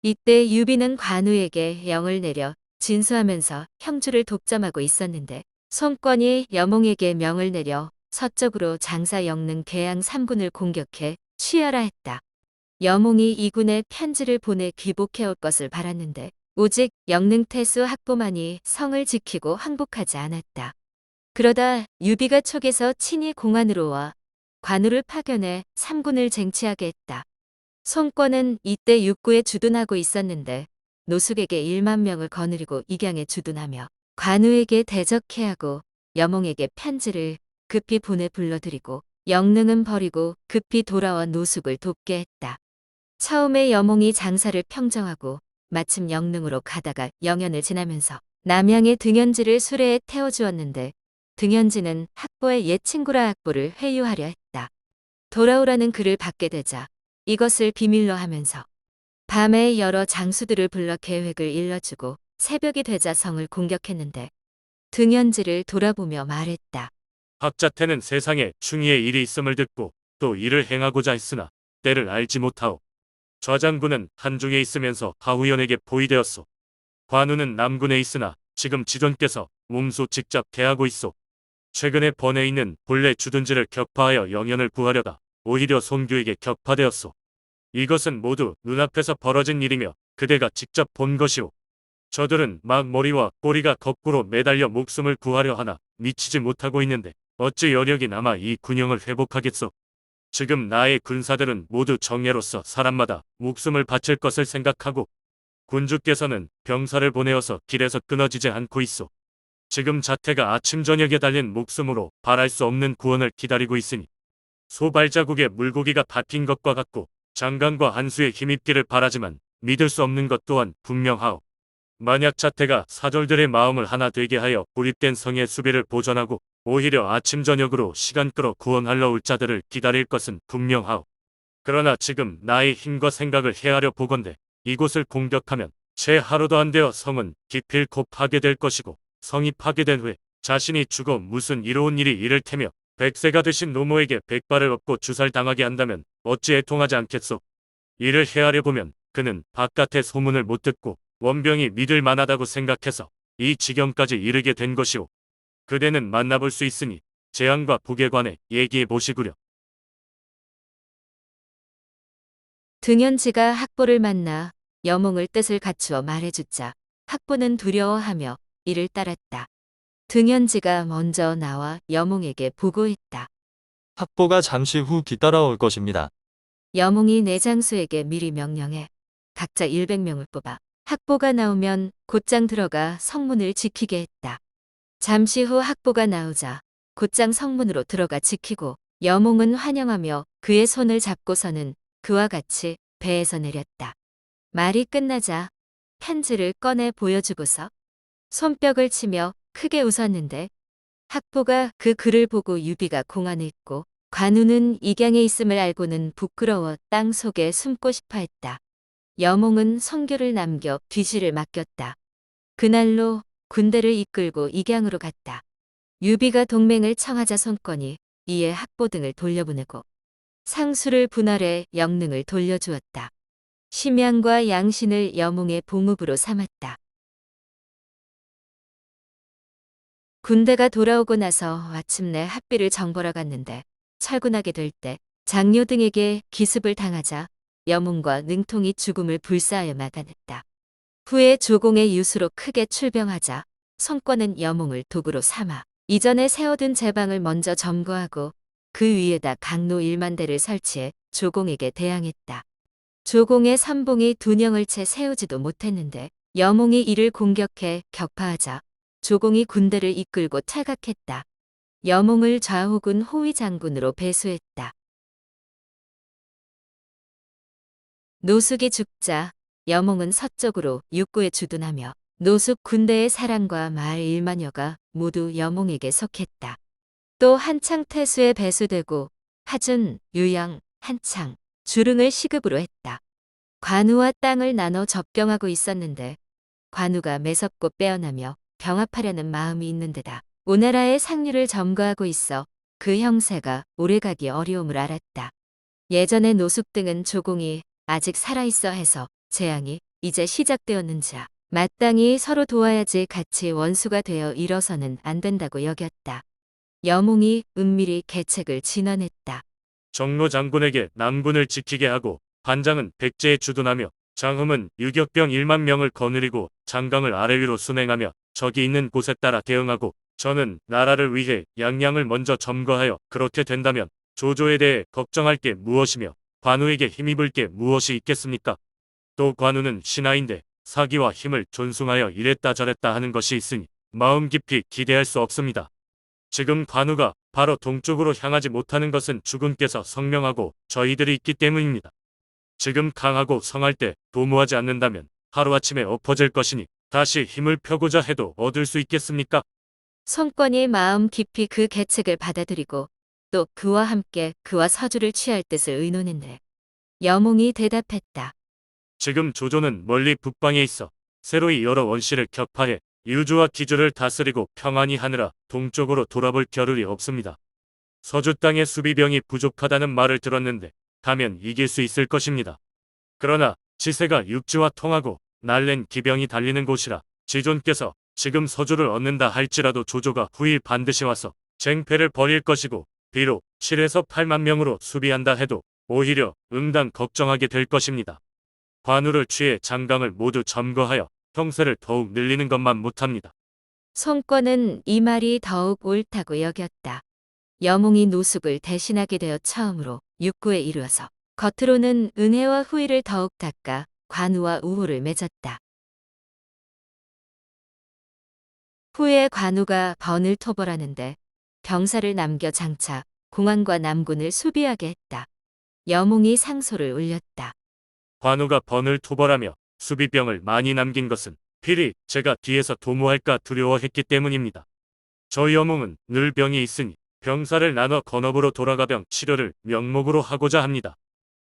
이때 유비는 관우에게 영을 내려 진수하면서 형주를 독점하고 있었는데 손권이 여몽에게 명을 내려 서쪽으로 장사 영능 계양 3군을 공격해 취하라 했다. 여몽이 이군에 편지를 보내 귀복해 올 것을 바랐는데 오직 영능태수 학보만이 성을 지키고 항복하지 않았다. 그러다 유비가 촉에서 친히 공안으로 와 관우를 파견해 3군을 쟁취하게 했다. 손권은 이때 육구에 주둔하고 있었는데 노숙에게 1만 명을 거느리고 익양에 주둔하며 관우에게 대적해 하고 여몽에게 편지를 급히 보내 불러들이고 영능은 버리고 급히 돌아와 노숙을 돕게 했다. 처음에 여몽이 장사를 평정하고 마침 영능으로 가다가 영현을 지나면서 남양의 등현지를 수레에 태워주었는데 등현지는 학보의 옛 친구라 학보를 회유하려 했다. 돌아오라는 글을 받게 되자 이것을 비밀로 하면서 밤에 여러 장수들을 불러 계획을 일러주고 새벽이 되자 성을 공격했는데 등현지를 돌아보며 말했다. 학자태는 세상에 충의의 일이 있음을 듣고 또 이를 행하고자 했으나 때를 알지 못하오. 좌장군은 한중에 있으면서 하우연에게 포위되었소. 관우는 남군에 있으나 지금 지존께서 몸소 직접 대하고 있소. 최근에 번에 있는 본래 주둔지를 격파하여 영현을 구하려다 오히려 손규에게 격파되었소. 이것은 모두 눈앞에서 벌어진 일이며 그대가 직접 본 것이오. 저들은 막 머리와 꼬리가 거꾸로 매달려 목숨을 구하려 하나 미치지 못하고 있는데 어찌 여력이 남아 이 군영을 회복하겠소. 지금 나의 군사들은 모두 정예로서 사람마다 목숨을 바칠 것을 생각하고 군주께서는 병사를 보내어서 길에서 끊어지지 않고 있소. 지금 자태가 아침 저녁에 달린 목숨으로 바랄 수 없는 구원을 기다리고 있으니 소발자국에 물고기가 밟힌 것과 같고 장강과 한수에 힘입기를 바라지만 믿을 수 없는 것 또한 분명하오. 만약 자태가 사절들의 마음을 하나 되게 하여 고립된 성의 수비를 보전하고 오히려 아침 저녁으로 시간 끌어 구원하러 올 자들을 기다릴 것은 분명하오. 그러나 지금 나의 힘과 생각을 헤아려 보건대 이곳을 공격하면 채 하루도 안 되어 성은 기필코 파괴될 것이고 성이 파괴된 후에 자신이 죽어 무슨 이로운 일이 이를 테며 백세가 되신 노모에게 백발을 얻고 주살당하게 한다면 어찌 애통하지 않겠소. 이를 헤아려 보면 그는 바깥의 소문을 못 듣고 원병이 믿을 만하다고 생각해서 이 지경까지 이르게 된 것이오. 그대는 만나볼 수 있으니 재앙과 북에 관해 얘기해 보시구려. 등현지가 학보를 만나 여몽을 뜻을 갖추어 말해주자 학보는 두려워하며 이를 따랐다. 등현지가 먼저 나와 여몽에게 보고했다. 학보가 잠시 후 뒤따라올 것입니다. 여몽이 내장수에게 미리 명령해 각자 100명을 뽑아 학보가 나오면 곧장 들어가 성문을 지키게 했다. 잠시 후 학보가 나오자 곧장 성문으로 들어가 지키고 여몽은 환영하며 그의 손을 잡고서는 그와 같이 배에서 내렸다. 말이 끝나자 편지를 꺼내 보여주고서 손뼉을 치며 크게 웃었는데 학보가 그 글을 보고 유비가 공안에 있고 관우는 익양에 있음을 알고는 부끄러워 땅 속에 숨고 싶어 했다. 여몽은 성교를 남겨 뒤실을 맡겼다. 그날로 군대를 이끌고 익양으로 갔다. 유비가 동맹을 청하자 손권이 이에 학보 등을 돌려보내고 상수를 분할해 영능을 돌려주었다. 심양과 양신을 여몽의 봉읍으로 삼았다. 군대가 돌아오고 나서 마침내 합비를 정벌어 갔는데 철군하게 될 때 장료 등에게 기습을 당하자 여몽과 능통이 죽음을 불사하여 막아냈다. 후에 조공의 유수로 크게 출병하자 손권은 여몽을 도구로 삼아 이전에 세워둔 제방을 먼저 점거하고 그 위에다 강로 1만 대를 설치해 조공에게 대항했다. 조공의 선봉이 2녕을 채 세우지도 못했는데 여몽이 이를 공격해 격파하자 조공이 군대를 이끌고 탈각했다. 여몽을 좌호군 호위 장군으로 배수했다. 노숙이 죽자 여몽은 서쪽으로 육구에 주둔하며 노숙 군대의 사람과 마을 1만여가 모두 여몽에게 속했다. 또 한창 태수에 배수되고 하준, 유영, 한창, 주릉을 시급으로 했다. 관우와 땅을 나눠 접경하고 있었는데 관우가 매섭고 빼어나며 병합하려는 마음이 있는 데다 오나라의 상류를 점거하고 있어 그 형세가 오래가기 어려움을 알았다. 예전에 노숙 등은 조공이 아직 살아있어 해서 재앙이 이제 시작되었는지라 마땅히 서로 도와야지 같이 원수가 되어 일어서는 안 된다고 여겼다. 여몽이 은밀히 계책을 진언했다. 정로 장군에게 남군을 지키게 하고 반장은 백제에 주둔하며 장흠은 유격병 1만 명을 거느리고 장강을 아래 위로 순행하며 적이 있는 곳에 따라 대응하고 저는 나라를 위해 양양을 먼저 점거하여 그렇게 된다면 조조에 대해 걱정할 게 무엇이며 관우에게 힘입을 게 무엇이 있겠습니까? 또 관우는 신하인데 사기와 힘을 존숭하여 이랬다 저랬다 하는 것이 있으니 마음 깊이 기대할 수 없습니다. 지금 관우가 바로 동쪽으로 향하지 못하는 것은 주군께서 성명하고 저희들이 있기 때문입니다. 지금 강하고 성할 때 도모하지 않는다면 하루아침에 엎어질 것이니 다시 힘을 펴고자 해도 얻을 수 있겠습니까? 손권이 마음 깊이 그 계책을 받아들이고 또 그와 함께 그와 서주를 취할 뜻을 의논했네. 여몽이 대답했다. 지금 조조는 멀리 북방에 있어 새로이 여러 원시를 격파해 유주와 기주를 다스리고 평안히 하느라 동쪽으로 돌아볼 겨를이 없습니다. 서주 땅에 수비병이 부족하다는 말을 들었는데 가면 이길 수 있을 것입니다. 그러나 지세가 육지와 통하고 날랜 기병이 달리는 곳이라 지존께서 지금 서주를 얻는다 할지라도 조조가 후일 반드시 와서 쟁패를 벌일 것이고 비록 7에서 8만 명으로 수비한다 해도 오히려 응당 걱정하게 될 것입니다. 관우를 취해 장강을 모두 점거하여 형세를 더욱 늘리는 것만 못합니다. 손권은 이 말이 더욱 옳다고 여겼다. 여몽이 노숙을 대신하게 되어 처음으로 육구에 이르러서 겉으로는 은혜와 후일을 더욱 닦아 관우와 우호를 맺었다. 후에 관우가 번을 토벌하는데 병사를 남겨 장차 공안과 남군을 수비하게 했다. 여몽이 상소를 올렸다. 관우가 번을 토벌하며 수비병을 많이 남긴 것은 필히 제가 뒤에서 도모할까 두려워했기 때문입니다. 저희 여몽은 늘 병이 있으니 병사를 나눠 건업으로 돌아가 병 치료를 명목으로 하고자 합니다.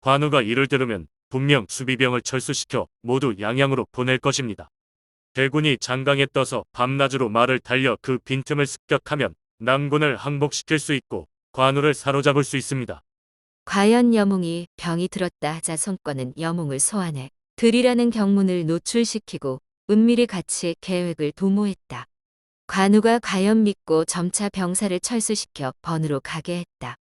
관우가 이를 들으면 분명 수비병을 철수시켜 모두 양양으로 보낼 것입니다. 대군이 장강에 떠서 밤낮으로 말을 달려 그 빈틈을 습격하면 남군을 항복시킬 수 있고 관우를 사로잡을 수 있습니다. 과연 여몽이 병이 들었다 하자 손권은 여몽을 소환해 들이라는 경문을 노출시키고 은밀히 같이 계획을 도모했다. 관우가 과연 믿고 점차 병사를 철수시켜 번으로 가게 했다.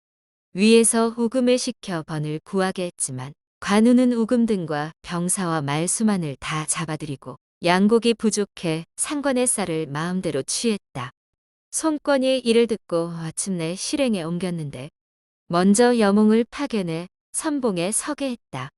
위에서 우금을 시켜 번을 구하게 했지만 관우는 우금 등과 병사와 말수만을 다 잡아들이고 양곡이 부족해 상관의 쌀을 마음대로 취했다. 손권이 이를 듣고 마침내 실행에 옮겼는데 먼저 여몽을 파견해 선봉에 서게 했다.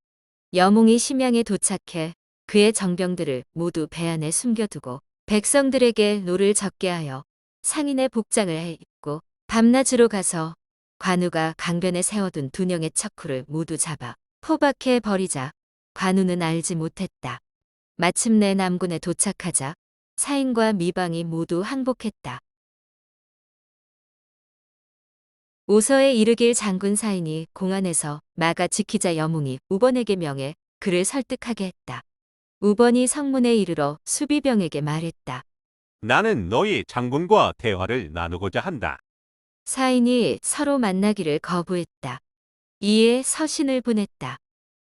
여몽이 심양에 도착해 그의 정병들을 모두 배 안에 숨겨두고 백성들에게 노를 젓게 하여 상인의 복장을 해 입고 밤낮으로 가서 관우가 강변에 세워둔 2뼘의 척후를 모두 잡아 포박해 버리자 관우는 알지 못했다. 마침내 남군에 도착하자 사인과 미방이 모두 항복했다. 오서에 이르길 장군 사인이 공안에서 막아 지키자 여몽이 우번에게 명해 그를 설득하게 했다. 우번이 성문에 이르러 수비병에게 말했다. 나는 너희 장군과 대화를 나누고자 한다. 사인이 서로 만나기를 거부했다. 이에 서신을 보냈다.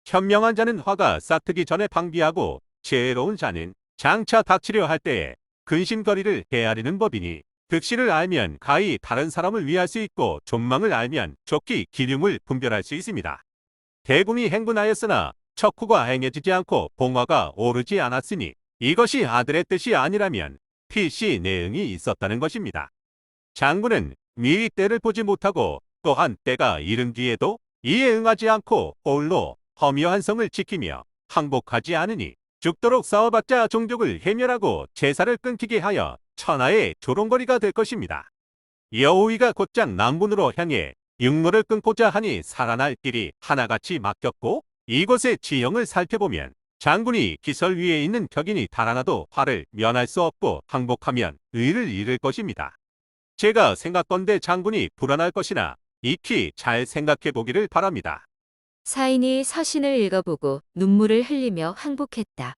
현명한 자는 화가 싹트기 전에 방비하고 지혜로운 자는 장차 닥치려 할 때에 근심거리를 헤아리는 법이니 득실을 알면 가히 다른 사람을 위할 수 있고 존망을 알면 좋기 기륭을 분별할 수 있습니다. 대군이 행군하였으나 척후가 행해지지 않고 봉화가 오르지 않았으니 이것이 아들의 뜻이 아니라면 필시 내응이 있었다는 것입니다. 장군은 미리 때를 보지 못하고 또한 때가 이른 뒤에도 이에 응하지 않고 홀로 허미한 성을 지키며 항복하지 않으니 죽도록 싸워봤자 종족을 해멸하고 제사를 끊기게 하여 천하의 조롱거리가 될 것입니다. 여우이가 곧장 남군으로 향해 육로를 끊고자 하니 살아날 길이 하나같이 막혔고 이곳의 지형을 살펴보면 장군이 기설 위에 있는 격인이 달아나도 화를 면할 수 없고 항복하면 의를 잃을 것입니다. 제가 생각건대 장군이 불안할 것이나 익히 잘 생각해 보기를 바랍니다. 사인이 서신을 읽어보고 눈물을 흘리며 항복했다.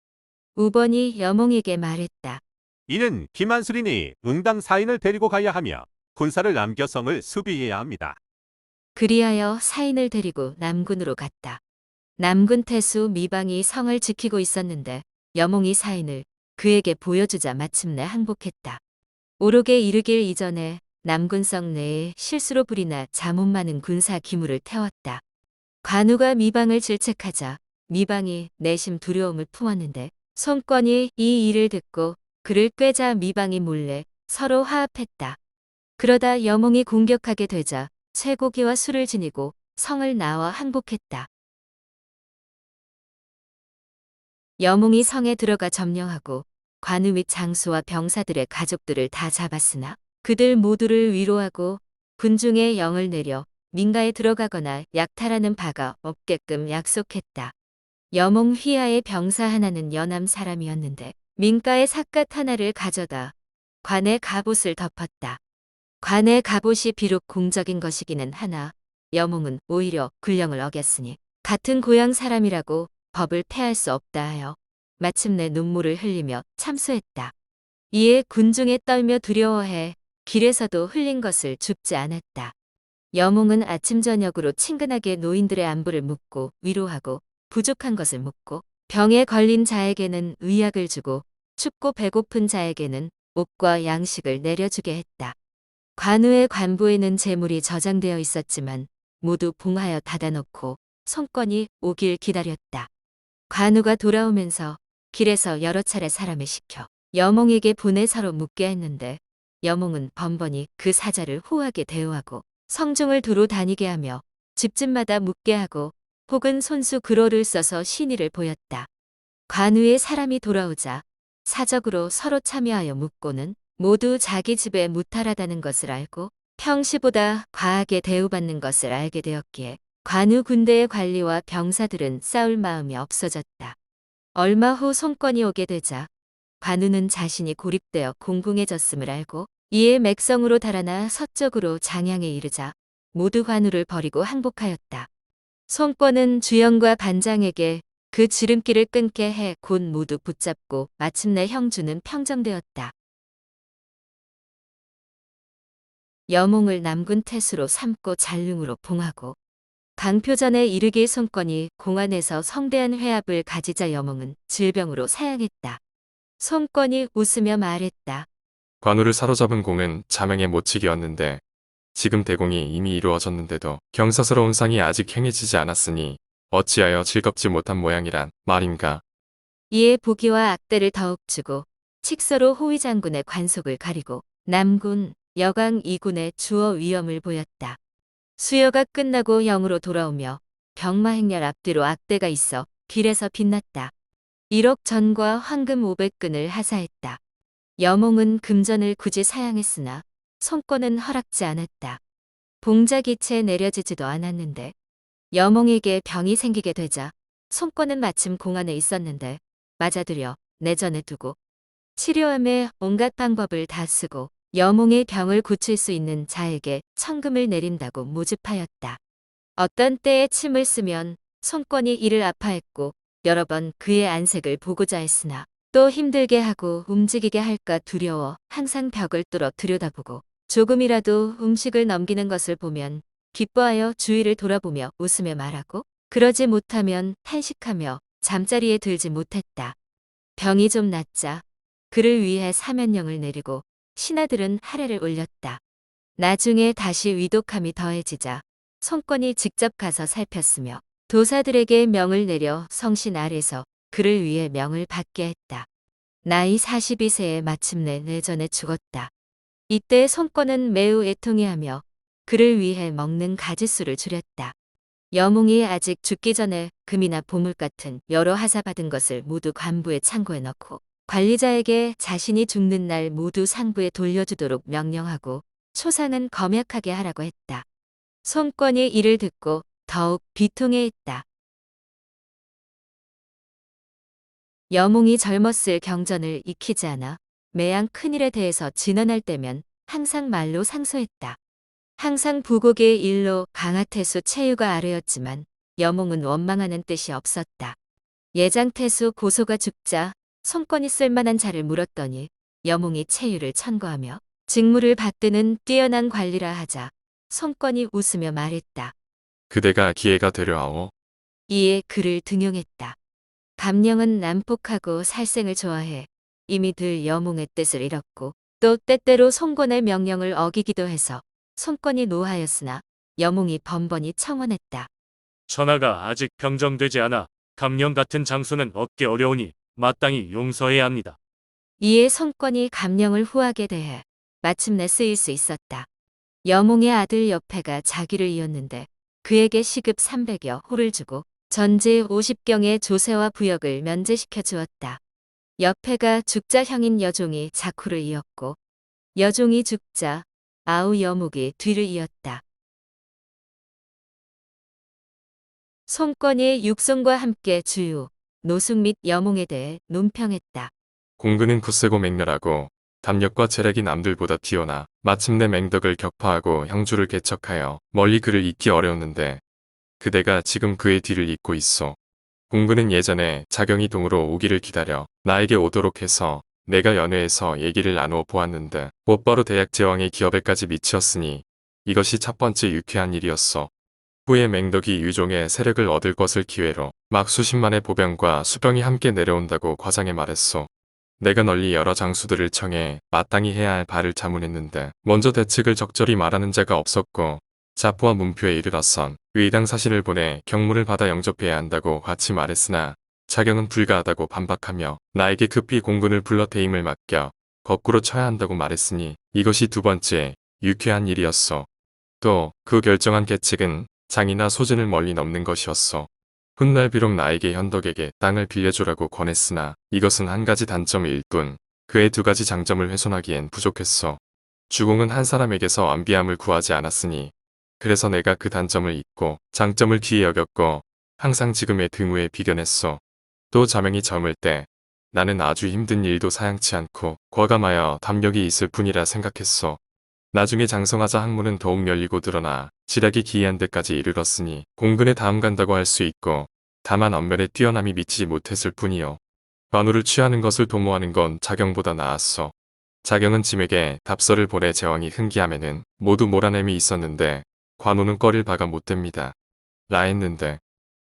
우번이 여몽에게 말했다. 이는 김한술이니 응당 사인을 데리고 가야 하며 군사를 남겨 성을 수비해야 합니다. 그리하여 사인을 데리고 남군으로 갔다. 남군 태수 미방이 성을 지키고 있었는데 여몽이 사인을 그에게 보여주자 마침내 항복했다. 오록에 이르길 이전에 남군성 내에 실수로 불이나 잘못 많은 군사 기물을 태웠다. 관우가 미방을 질책하자 미방이 내심 두려움을 품었는데 손권이 이 일을 듣고 그를 꿰자 미방이 몰래 서로 화합했다. 그러다 여몽이 공격하게 되자 쇠고기와 술을 지니고 성을 나와 항복했다. 여몽이 성에 들어가 점령하고 관우 및 장수와 병사들의 가족들을 다 잡았으나 그들 모두를 위로하고 군중에 영을 내려 민가에 들어가거나 약탈하는 바가 없게끔 약속했다. 여몽 휘하의 병사 하나는 연암 사람이었는데 민가의 삿갓 하나를 가져다 관의 갑옷을 덮었다. 관의 갑옷이 비록 공적인 것이기는 하나 여몽은 오히려 군령을 어겼으니 같은 고향 사람이라고 법을 폐할 수 없다 하여 마침내 눈물을 흘리며 참수했다. 이에 군중에 떨며 두려워해 길에서도 흘린 것을 줍지 않았다. 여몽은 아침 저녁으로 친근하게 노인들의 안부를 묻고 위로하고 부족한 것을 묻고 병에 걸린 자에게는 의약을 주고 춥고 배고픈 자에게는 옷과 양식을 내려주게 했다. 관우의 관부에는 재물이 저장되어 있었지만 모두 봉하여 닫아놓고 손권이 오길 기다렸다. 관우가 돌아오면서 길에서 여러 차례 사람을 시켜 여몽에게 보내 서로 묻게 했는데 여몽은 번번이 그 사자를 호하게 대우하고 성중을 두루 다니게 하며 집집마다 묻게 하고 혹은 손수 그로를 써서 신의를 보였다. 관우의 사람이 돌아오자 사적으로 서로 참여하여 묻고는 모두 자기 집에 무탈하다는 것을 알고 평시보다 과하게 대우받는 것을 알게 되었기에 관우 군대의 관리와 병사들은 싸울 마음이 없어졌다. 얼마 후 손권이 오게 되자 관우는 자신이 고립되어 공공해졌음을 알고 이에 맥성으로 달아나 서쪽으로 장양에 이르자 모두 관우를 버리고 항복하였다. 손권은 주영과 반장에게 그 지름길을 끊게 해 곧 모두 붙잡고 마침내 형주는 평정되었다. 여몽을 남군 태수로 삼고 잔릉으로 봉하고 강표전에 이르길 손권이 공안에서 성대한 회합을 가지자 여몽은 질병으로 사양했다. 손권이 웃으며 말했다. 관우를 사로잡은 공은 자명의 모칙이었는데 지금 대공이 이미 이루어졌는데도 경사스러운 상이 아직 행해지지 않았으니 어찌하여 즐겁지 못한 모양이란 말인가. 이에 보기와 악대를 더욱 주고 칙서로 호위 장군의 관속을 가리고 남군, 여강 2군의 주어 위엄을 보였다. 수여가 끝나고 영으로 돌아오며 병마행렬 앞뒤로 악대가 있어 길에서 빛났다. 1억 전과 황금 500근을 하사했다. 여몽은 금전을 굳이 사양했으나 손권은 허락지 않았다. 봉자기채 내려지지도 않았는데 여몽에게 병이 생기게 되자 손권은 마침 공안에 있었는데 맞아들여 내전에 두고 치료함에 온갖 방법을 다 쓰고 여몽의 병을 고칠 수 있는 자에게 천금을 내린다고 모집하였다. 어떤 때에 침을 쓰면 손권이 이를 아파했고 여러 번 그의 안색을 보고자 했으나 또 힘들게 하고 움직이게 할까 두려워 항상 벽을 뚫어 들여다보고 조금이라도 음식을 넘기는 것을 보면 기뻐하여 주위를 돌아보며 웃으며 말하고 그러지 못하면 탄식하며 잠자리에 들지 못했다. 병이 좀 낫자 그를 위해 사면령을 내리고 신하들은 하례를 올렸다. 나중에 다시 위독함이 더해지자 손권이 직접 가서 살폈으며 도사들에게 명을 내려 성신 아래서 그를 위해 명을 받게 했다. 나이 42세에 마침내 내전에 죽었다. 이때 손권은 매우 애통해하며 그를 위해 먹는 가짓수를 줄였다. 여몽이 아직 죽기 전에 금이나 보물 같은 여러 하사 받은 것을 모두 관부의 창고에 넣고 관리자에게 자신이 죽는 날 모두 상부에 돌려주도록 명령하고 초상은 검약하게 하라고 했다. 손권이 이를 듣고 더욱 비통해했다. 여몽이 젊었을 경전을 익히지 않아 매양 큰일에 대해서 진언할 때면 항상 말로 상소했다. 항상 부곡의 일로 강하태수 체유가 아뢰었지만 여몽은 원망하는 뜻이 없었다. 예장태수 고소가 죽자 손권이 쓸만한 자를 물었더니 여몽이 체유를 천거하며 직무를 받드는 뛰어난 관리라 하자 손권이 웃으며 말했다. 그대가 기회가 되려 하오. 이에 그를 등용했다. 감령은 난폭하고 살생을 좋아해 이미 들 여몽의 뜻을 잃었고 또 때때로 송권의 명령을 어기기도 해서 송권이 노하였으나 여몽이 번번이 청원했다. 전하가 아직 병정되지 않아 감령 같은 장소는 얻기 어려우니 마땅히 용서해야 합니다. 이에 송권이 감령을 후하게 대해 마침내 쓰일 수 있었다. 여몽의 아들 여패가 자기를 이었는데 그에게 시급 300여 호를 주고 전제 50경의 조세와 부역을 면제시켜 주었다. 여패가 죽자 형인 여종이 자쿠를 이었고 여종이 죽자 아우 여묵이 뒤를 이었다. 송권이 육송과 함께 주유, 노숙 및 여몽에 대해 논평했다. 공근은 굳세고 맹렬하고 담력과 체력이 남들보다 뛰어나 마침내 맹덕을 격파하고 형주를 개척하여 멀리 그를 잇기 어려웠는데 그대가 지금 그의 뒤를 잇고 있어. 공근은 예전에 자경이 동으로 오기를 기다려 나에게 오도록 해서 내가 연회에서 얘기를 나누어 보았는데 곧바로 대약 제왕의 기업에까지 미치었으니 이것이 첫 번째 유쾌한 일이었어. 후에 맹덕이 유종의 세력을 얻을 것을 기회로 막 수십만의 보병과 수병이 함께 내려온다고 과장해 말했소. 내가 널리 여러 장수들을 청해 마땅히 해야 할 바를 자문했는데 먼저 대책을 적절히 말하는 자가 없었고 자포와 문표에 이르러선 의당 사신을 보내 경무를 받아 영접해야 한다고 같이 말했으나 자경은 불가하다고 반박하며 나에게 급히 공군을 불러 대임을 맡겨 거꾸로 쳐야 한다고 말했으니 이것이 두 번째 유쾌한 일이었어. 또 그 결정한 계책은 장이나 소진을 멀리 넘는 것이었어. 훗날 비록 나에게 현덕에게 땅을 빌려주라고 권했으나 이것은 한 가지 단점일 뿐 그의 두 가지 장점을 훼손하기엔 부족했어. 주공은 한 사람에게서 완비함을 구하지 않았으니 그래서 내가 그 단점을 잊고 장점을 귀히 여겼고 항상 지금의 등우에 비견했어. 또 자명이 젊을 때 나는 아주 힘든 일도 사양치 않고 과감하여 담력이 있을 뿐이라 생각했어. 나중에 장성하자 학문은 더욱 열리고 드러나 지략이 기이한 데까지 이르렀으니 공근에 다음 간다고 할 수 있고 다만 언면에 뛰어남이 미치지 못했을 뿐이요. 관우를 취하는 것을 도모하는 건 자경보다 나았어. 자경은 짐에게 답서를 보내 제왕이 흥기함에는 모두 몰아냄이 있었는데 관우는 꺼릴 바가 못됩니다. 라 했는데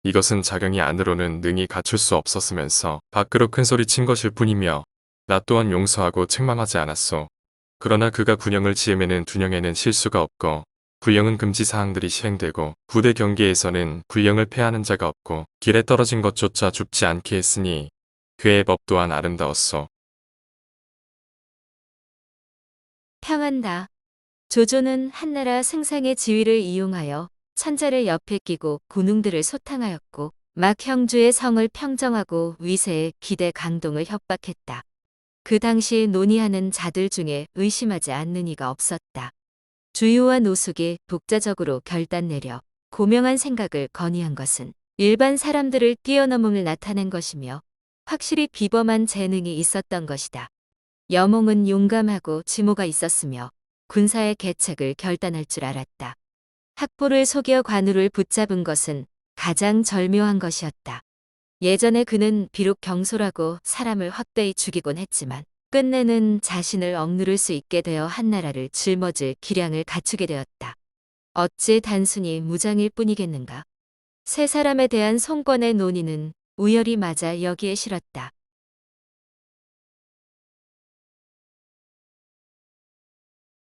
이것은 자경이 안으로는 능히 갖출 수 없었으면서 밖으로 큰소리 친 것일 뿐이며 나 또한 용서하고 책망하지 않았소. 그러나 그가 군영을 지으면은 둔영에는 실수가 없고 불령은 금지 사항들이 실행되고 부대 경계에서는 불령을 패하는 자가 없고 길에 떨어진 것조차 줍지 않게 했으니 그의 법 또한 아름다웠어. 평한다. 조조는 한나라 승상의 지위를 이용하여 천자를 옆에 끼고 군웅들을 소탕하였고 막 형주의 성을 평정하고 위세의 기대 강동을 협박했다. 그 당시 논의하는 자들 중에 의심하지 않는 이가 없었다. 주유와 노숙이 독자적으로 결단 내려 고명한 생각을 건의한 것은 일반 사람들을 뛰어넘음을 나타낸 것이며 확실히 비범한 재능이 있었던 것이다. 여몽은 용감하고 지모가 있었으며 군사의 계책을 결단할 줄 알았다. 학보를 속여 관우를 붙잡은 것은 가장 절묘한 것이었다. 예전에 그는 비록 경솔하고 사람을 헛되이 죽이곤 했지만 끝내는 자신을 억누를 수 있게 되어 한나라를 짊어질 기량을 갖추게 되었다. 어찌 단순히 무장일 뿐이겠는가. 세 사람에 대한 송권의 논의는 우열이 맞아 여기에 실었다.